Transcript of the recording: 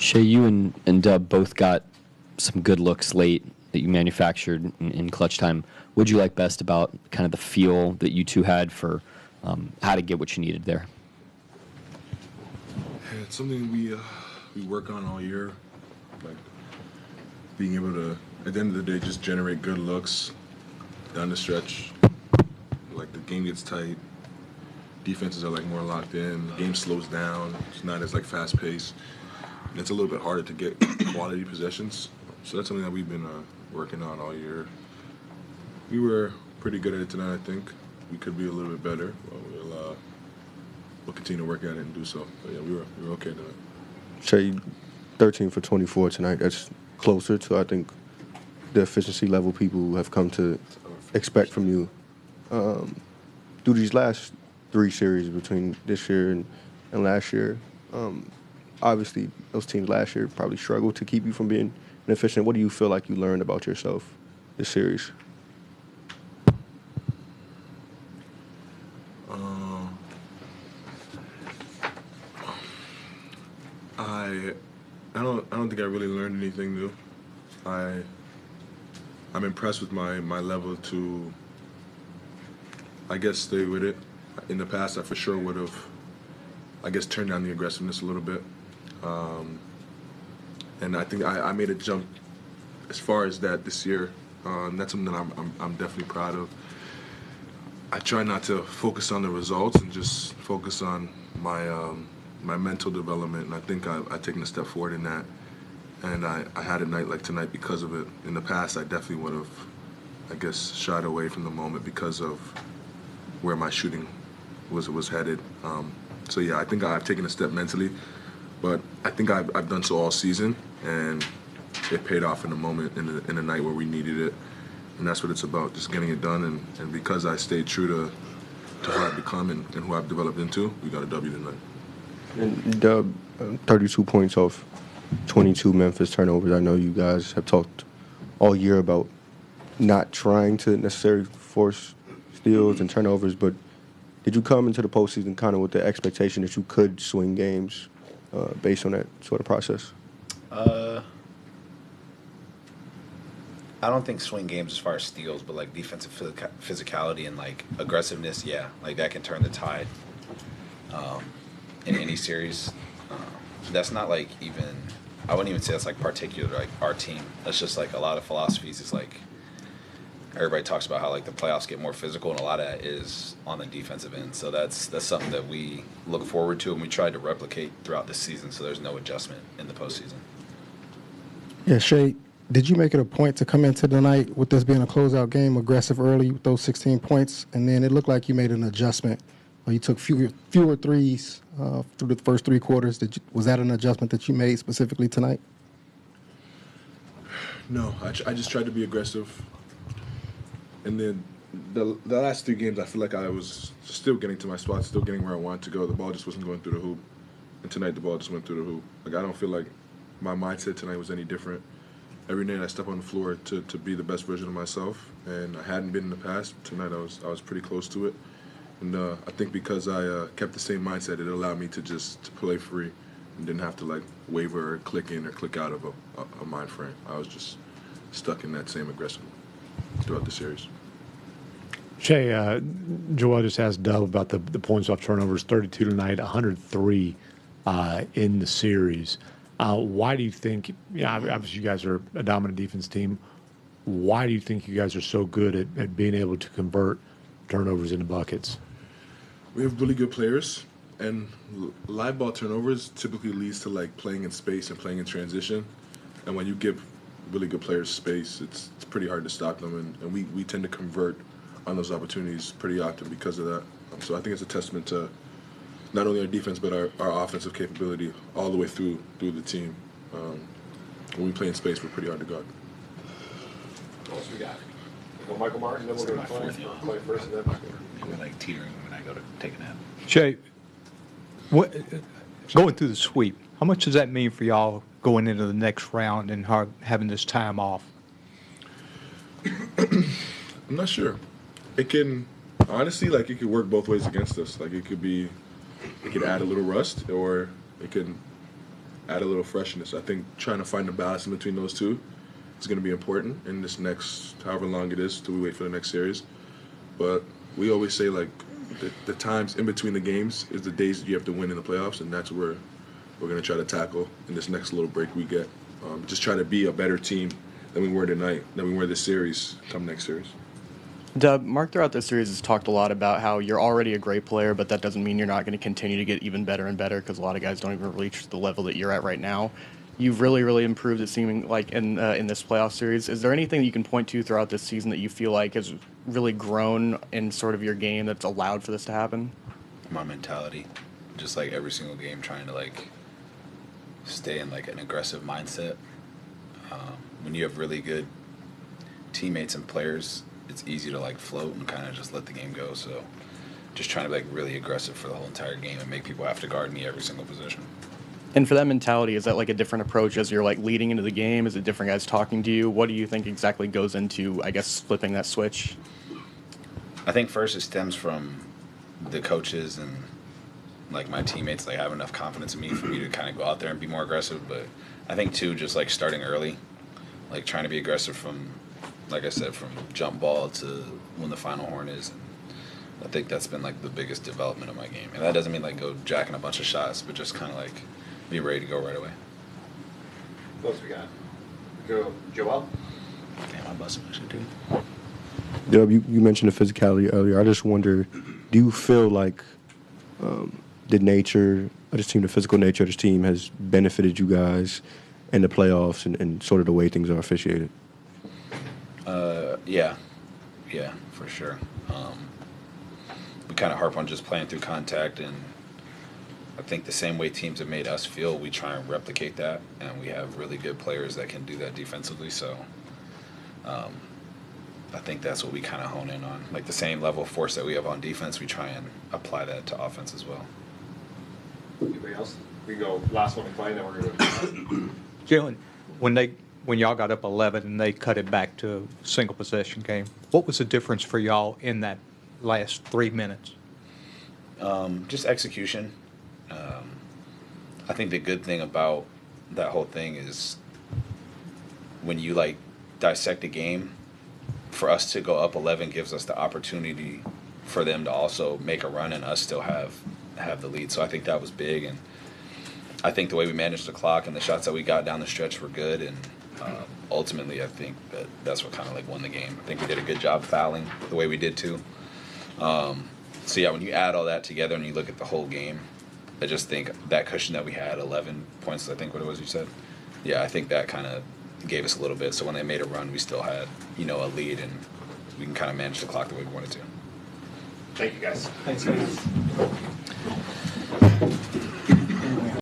Shay, you and Dub both got some good looks late that you manufactured in clutch time. What did you like best about kind of the feel that you two had for how to get what you needed there? Yeah, it's something we work on all year, like being able to, at the end of the day, just generate good looks down the stretch. Like the game gets tight, defenses are like more locked in, the game slows down, it's not as like fast paced, and it's a little bit harder to get quality possessions. So that's something that we've been working on all year. We were pretty good at it tonight, I think. We could be a little bit better, but we'll continue to work at it and do so. But yeah, we were okay tonight. Shay, 13 for 24 tonight. That's closer to, I think, the efficiency level people have come to expect from you. Through these last 3 series between this year and last year, obviously those teams last year probably struggled to keep you from being inefficient. What do you feel like you learned about yourself this series? I don't think I really learned anything new. I'm impressed with my level to, I guess, stay with it. In the past, I for sure would have, I guess, turned down the aggressiveness a little bit. And I think I made a jump as far as that this year. That's something that I'm definitely proud of. I try not to focus on the results and just focus on my mental development, and I think I've taken a step forward in that. And I had a night like tonight because of it. In the past, I definitely would have, I guess, shied away from the moment because of where my shooting was headed. So yeah, I think I've taken a step mentally, but I think I've done so all season, and it paid off in the moment, in the night where we needed it. And that's what it's about, just getting it done. And because I stayed true to who I've become and who I've developed into, we got a W tonight. And Dub, 32 points off 22 Memphis turnovers. I know you guys have talked all year about not trying to necessarily force steals and turnovers, but did you come into the postseason kind of with the expectation that you could swing games based on that sort of process? I don't think swing games as far as steals, but like defensive physicality and like aggressiveness, yeah, like that can turn the tide in any series. That's not like even, I wouldn't even say that's like particular to like our team. That's just like a lot of philosophies is like, everybody talks about how like the playoffs get more physical, and a lot of that is on the defensive end. So that's something that we look forward to, and we tried to replicate throughout this season, so there's no adjustment in the postseason. Yeah, Shay, did you make it a point to come into the night with this being a closeout game, aggressive early with those 16 points, and then it looked like you made an adjustment? You took fewer threes through the first 3 quarters. Was that an adjustment that you made specifically tonight? No, I just tried to be aggressive. And then the last 3 games, I feel like I was still getting to my spot, still getting where I wanted to go. The ball just wasn't going through the hoop. And tonight, the ball just went through the hoop. Like, I don't feel like my mindset tonight was any different. Every night I step on the floor to be the best version of myself, and I hadn't been in the past. Tonight I was pretty close to it. And I think because I kept the same mindset, it allowed me to play free and didn't have to like waver or click in or click out of a mind frame. I was just stuck in that same aggression throughout the series. Shay, Joel just asked Dub about the points off turnovers, 32 tonight, 103 in the series. Why do you think, obviously you guys are a dominant defense team, why do you think you guys are so good at being able to convert turnovers into buckets? We have really good players, and live ball turnovers typically leads to like playing in space and playing in transition. And when you give really good players space, it's pretty hard to stop them, and we tend to convert on those opportunities pretty often because of that. So I think it's a testament to not only our defense but our offensive capability all the way through the team. When we play in space, we're pretty hard to guard. What else we got? Well, Michael Martin, then we're going to play first, and then I'm like teetering when I go to take a nap. Shay, going through the sweep, how much does that mean for y'all going into the next round and having this time off? I'm not sure. It can, honestly, like it could work both ways against us. Like it could add a little rust, or it could add a little freshness. I think trying to find a balance in between those two is going to be important in this next, however long it is, till we wait for the next series. But we always say, like, the times in between the games is the days that you have to win in the playoffs, and that's where we're going to try to tackle in this next little break we get. Just try to be a better team than we were tonight, than we were this series, come next series. Dub, Mark throughout this series has talked a lot about how you're already a great player, but that doesn't mean you're not going to continue to get even better and better, because a lot of guys don't even reach the level that you're at right now. You've really, really improved, it seeming like, in this playoff series. Is there anything that you can point to throughout this season that you feel like has really grown in sort of your game that's allowed for this to happen? My mentality. Just like every single game trying to like stay in like an aggressive mindset. When you have really good teammates and players, it's easy to like float and kind of just let the game go. So just trying to be like really aggressive for the whole entire game and make people have to guard me every single position. And for that mentality, is that like a different approach as you're like leading into the game? Is it different guys talking to you? What do you think exactly goes into, I guess, flipping that switch? I think first it stems from the coaches and like my teammates. They have enough confidence in me for me to kind of go out there and be more aggressive. But I think too, just like starting early, like trying to be aggressive from, like I said, from jump ball to when the final horn is. And I think that's been like the biggest development of my game. And that doesn't mean like go jacking a bunch of shots, but just kind of like be ready to go right away. What else we got? Joel? Damn, I busted my shit, dude. Dub, you mentioned the physicality earlier. I just wonder, do you feel like the nature of this team, the physical nature of this team, has benefited you guys in the playoffs and sort of the way things are officiated? Yeah, for sure. We kind of harp on just playing through contact, and I think the same way teams have made us feel, we try and replicate that, and we have really good players that can do that defensively. So I think that's what we kind of hone in on. Like the same level of force that we have on defense, we try and apply that to offense as well. Anybody else? We can go last one to Clay, then we're going to Jalen, when y'all got up 11 and they cut it back to a single possession game, what was the difference for y'all in that last 3 minutes? Just execution. I think the good thing about that whole thing is when you like dissect a game, for us to go up 11 gives us the opportunity for them to also make a run and us still have the lead. So I think that was big, and I think the way we managed the clock and the shots that we got down the stretch were good, and ultimately I think that's what kind of like won the game. I think we did a good job fouling the way we did too. So yeah, when you add all that together and you look at the whole game, I just think that cushion that we had, 11 points, I think what it was you said. Yeah, I think that kind of gave us a little bit. So when they made a run, we still had, a lead, and we can kind of manage the clock the way we wanted to. Thank you, guys. Thanks, guys.